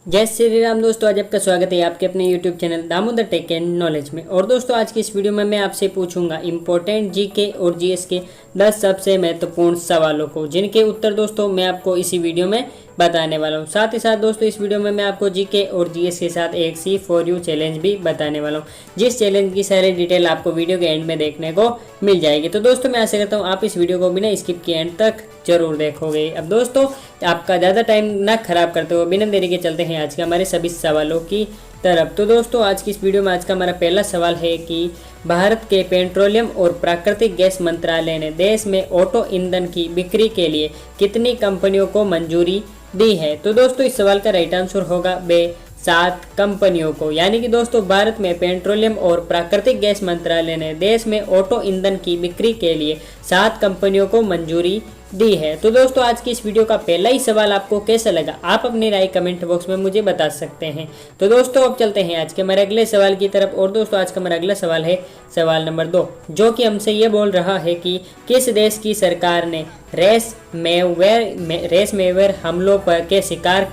जय श्री राम दोस्तों, आज आपका स्वागत है आपके अपने YouTube channel Damodar tech and knowledge में। और दोस्तों आज की इस वीडियो में मैं आपसे पूछूंगा इम्पोर्टेंट जीके और जीएस के 10 सबसे महत्वपूर्ण सवालों को, जिनके उत्तर दोस्तों मैं आपको इसी वीडियो में बताने वाला हूं। साथ ही साथ दोस्तों इस वीडियो में मैं आपको जीके और जीएस के साथ एक C4U चैलेंज भी बताने वाला हूं, जिस चैलेंज की सारी डिटेल आपको वीडियो के एंड में देखने को मिल जाएगी। तो दोस्तों मैं आशा करता हूँ आप इस वीडियो को बिना स्किप के एंड तक जरूर देखोगे। अब दोस्तों आपका ज़्यादा टाइम ना खराब करते हुए बिना देरी के चलते हैं आज के हमारे सभी सवालों की तरफ। तो दोस्तों आज की इस वीडियो में आज का हमारा पहला सवाल है कि भारत के पेट्रोलियम और प्राकृतिक गैस मंत्रालय ने देश में ऑटो ईंधन की बिक्री के लिए कितनी कंपनियों को मंजूरी दी है। तो दोस्तों इस सवाल का राइट आंसर होगा 7 कंपनियों को। यानी कि दोस्तों भारत में पेट्रोलियम और प्राकृतिक गैस मंत्रालय ने देश में ऑटो ईंधन की बिक्री के लिए 7 कंपनियों को मंजूरी दी है। तो दोस्तों आज की इस वीडियो का पहला ही सवाल आपको कैसा लगा, आप अपनी राय कमेंट बॉक्स में मुझे बता सकते हैं। तो दोस्तों अब चलते हैं आज के हमारे अगले सवाल की तरफ। और दोस्तों आज का हमारा अगला सवाल है सवाल नंबर 2, जो कि हमसे ये बोल रहा है कि किस देश की सरकार ने रेसमेवेयर हमलों पर के शिकार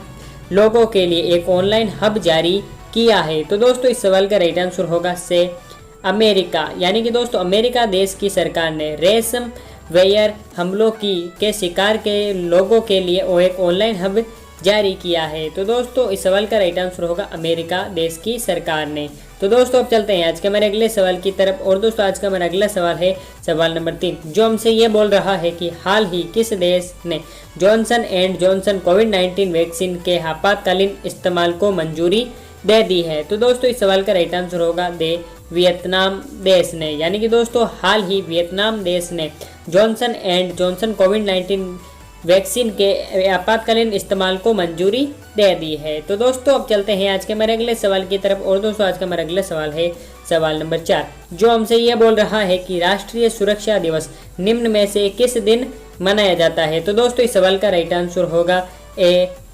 लोगों के लिए एक ऑनलाइन हब जारी किया है। तो दोस्तों इस सवाल का राइट आंसर होगा से अमेरिका। यानी कि दोस्तों अमेरिका देश की सरकार ने रेसमवेयर हमलों के शिकार के लोगों के लिए एक ऑनलाइन हब जारी किया है। तो दोस्तों इस सवाल का राइट आंसर होगा अमेरिका देश की सरकार ने। तो दोस्तों अब चलते हैं आज के हमारे अगले सवाल की तरफ। और दोस्तों आज का हमारा अगला सवाल है सवाल नंबर 3, जो हमसे ये बोल रहा है कि हाल ही किस देश ने Johnson and Johnson covid vaccine के आपातकालीन इस्तेमाल को मंजूरी दे दी है। तो दोस्तों इस सवाल का राइट आंसर होगा वियतनाम देश ने। यानी कि दोस्तों हाल ही वियतनाम देश ने Johnson and Johnson covid vaccine के आपातकालीन इस्तेमाल को मंजूरी दे दी है। तो दोस्तों अब चलते हैं आज के हमारे अगले सवाल की तरफ। और दोस्तों आज का हमारा अगला सवाल है सवाल नंबर 4, जो हमसे यह बोल रहा है कि राष्ट्रीय सुरक्षा दिवस निम्न में से किस दिन मनाया जाता है। तो दोस्तों इस सवाल का राइट आंसर होगा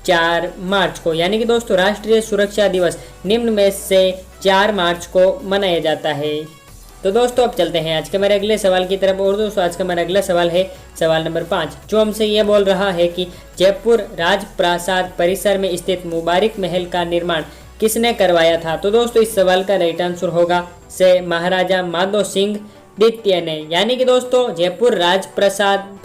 4 मार्च को। यानी कि दोस्तों राष्ट्रीय सुरक्षा दिवस निम्न में से 4 मार्च को मनाया जाता है। तो दोस्तों अब चलते हैं आज के हमारे अगले सवाल की तरफ। और दोस्तों आज का हमारा अगला सवाल है सवाल नंबर 5, जो हमसे यह बोल रहा है कि जयपुर राजप्रासाद परिसर में स्थित मुबारक महल का निर्माण किसने करवाया था। तो दोस्तों इस सवाल का राइट आंसर होगा से महाराजा माधो सिंह द्वितीय ने। यानी कि दोस्तों जयपुर राजप्रासाद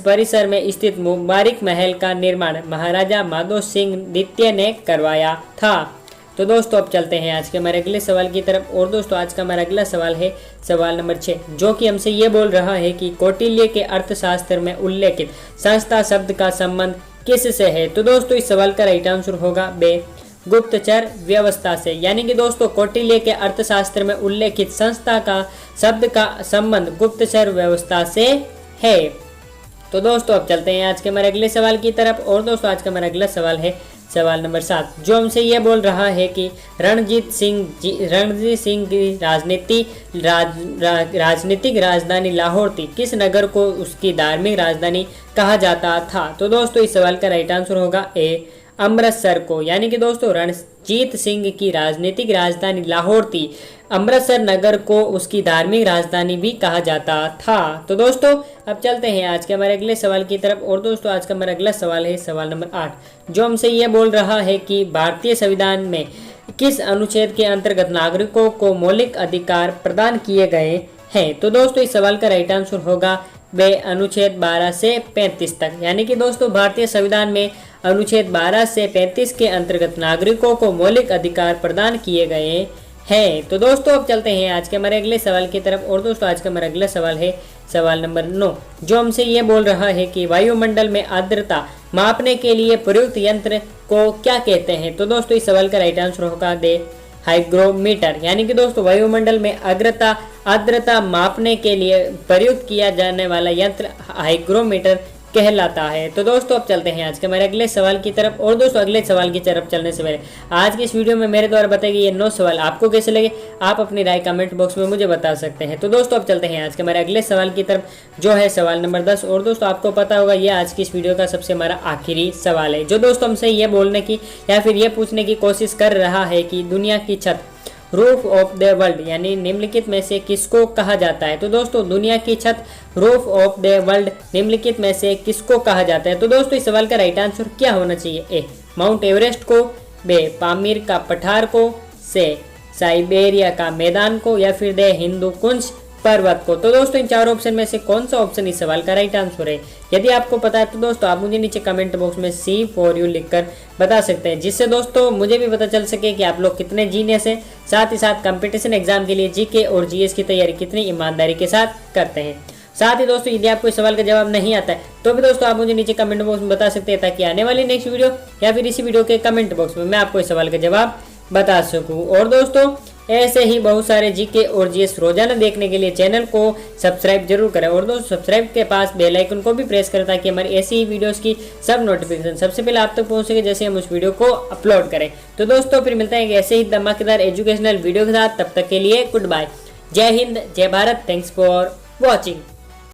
परिसर में स्थित मुबारक महल का निर्माण महाराजा माधो सिंह द्वितीय ने करवाया था। तो दोस्तों अब चलते हैं आज के हमारे अगले सवाल की तरफ। और दोस्तों आज का हमारा अगला सवाल है सवाल नंबर 6, जो कि हमसे ये बोल रहा है कि कौटिल्य के अर्थशास्त्र में उल्लेखित संस्था शब्द का संबंध किससे है। तो दोस्तों इस सवाल का राइट आंसर होगा गुप्तचर व्यवस्था से। यानी कि दोस्तों कौटिल्य के अर्थशास्त्र में उल्लेखित संस्था का शब्द का संबंध गुप्तचर व्यवस्था से है। तो दोस्तों अब चलते हैं आज के हमारे अगले सवाल की तरफ। और दोस्तों आज का हमारा अगला सवाल है सवाल नंबर 7, जो हमसे यह बोल रहा है कि रणजीत सिंह की राजनीतिक राजधानी लाहौर थी, किस नगर को उसकी धार्मिक राजधानी कहा जाता था। तो दोस्तों इस सवाल का राइट आंसर होगा अमृतसर को। यानी कि दोस्तों रणजीत सिंह की राजनीतिक राजधानी लाहौर थी, अमृतसर नगर को उसकी धार्मिक राजधानी भी कहा जाता था। तो दोस्तों अब चलते हैं आज के हमारे अगले सवाल की तरफ। और दोस्तों आज का हमारा अगला सवाल है सवाल नंबर 8, जो हमसे यह बोल रहा है कि भारतीय संविधान में किस अनुच्छेद के अंतर्गत नागरिकों को मौलिक अधिकार प्रदान किए गए हैं। तो दोस्तों इस सवाल का राइट आंसर होगा अनुच्छेद 12 से 35 तक। यानी कि दोस्तों भारतीय संविधान में अनुच्छेद 12 से 35 के अंतर्गत नागरिकों को मौलिक अधिकार प्रदान किए गए हैं। तो दोस्तों अब चलते हैं आज के हमारे अगले सवाल की तरफ। और दोस्तों आज का हमारा अगला सवाल है सवाल नंबर 9, जो हमसे ये बोल रहा है कि वायुमंडल में आर्द्रता मापने के लिए प्रयुक्त यंत्र को क्या कहते हैं। तो दोस्तों इस सवाल का राइट आंसर होगा हाइग्रोमीटर। यानी कि दोस्तों वायुमंडल में आर्द्रता मापने के लिए प्रयुक्त किया जाने वाला यंत्र हाइग्रोमीटर कहलाता है। तो दोस्तों अब चलते हैं आज के हमारे अगले सवाल की तरफ। और दोस्तों अगले सवाल की तरफ चलने से पहले आज की इस वीडियो में मेरे द्वारा बताए गए ये 9 सवाल आपको कैसे लगे, आप अपनी राय कमेंट बॉक्स में मुझे बता सकते हैं। तो दोस्तों अब चलते हैं आज के हमारे अगले सवाल की तरफ, जो है सवाल नंबर 10। और दोस्तों आपको पता होगा ये आज की इस वीडियो का सबसे हमारा आखिरी सवाल है, जो दोस्तों हमसे ये बोलने की या फिर ये पूछने की कोशिश कर रहा है कि दुनिया की छत रूफ ऑफ द वर्ल्ड यानी निम्नलिखित में से किसको कहा जाता है। तो दोस्तों दुनिया की छत रूफ ऑफ द वर्ल्ड निम्नलिखित में से किसको कहा जाता है। तो दोस्तों इस सवाल का राइट आंसर क्या होना चाहिए, ए माउंट एवरेस्ट को, बे पामीर का पठार को, से साइबेरिया का मैदान को, या फिर दे हिंदू कुंज पर्वत को। तो दोस्तों इन चार ऑप्शन में से कौन सा ऑप्शन इस सवाल का राइट आंसर है? यदि आपको पता है तो दोस्तों आप मुझे नीचे कमेंट बॉक्स में सी फॉर यू लिखकर बता सकते हैं, जिससे दोस्तों मुझे भी पता चल सके कि आप लोग कितने जीनियस हैं, साथ ही साथ कंपटीशन एग्जाम के लिए जीके और जीएस की तैयारी कितनी ईमानदारी के साथ करते हैं। साथ ही दोस्तों यदि आपको इस सवाल का जवाब नहीं आता है तो भी दोस्तों आप मुझे नीचे कमेंट बॉक्स में बता सकते हैं, ताकि आने वाली नेक्स्ट वीडियो या फिर इसी वीडियो के कमेंट बॉक्स में मैं आपको इस सवाल का जवाब बता सकूं। और दोस्तों ऐसे ही बहुत सारे जीके और जीएस रोजाना देखने के लिए चैनल को सब्सक्राइब जरूर करें, और दोस्तों सब्सक्राइब के पास बेल आइकन को भी प्रेस करें, ताकि हमारी ऐसी ही वीडियोस की सब नोटिफिकेशन सबसे पहले आप तक पहुंच सके जैसे हम उस वीडियो को अपलोड करें। तो दोस्तों फिर मिलते हैं ऐसे ही धमाकेदार एजुकेशनल वीडियो के साथ, तब तक के लिए गुड बाय। जय हिंद, जय भारत, थैंक्स फॉर वॉचिंग।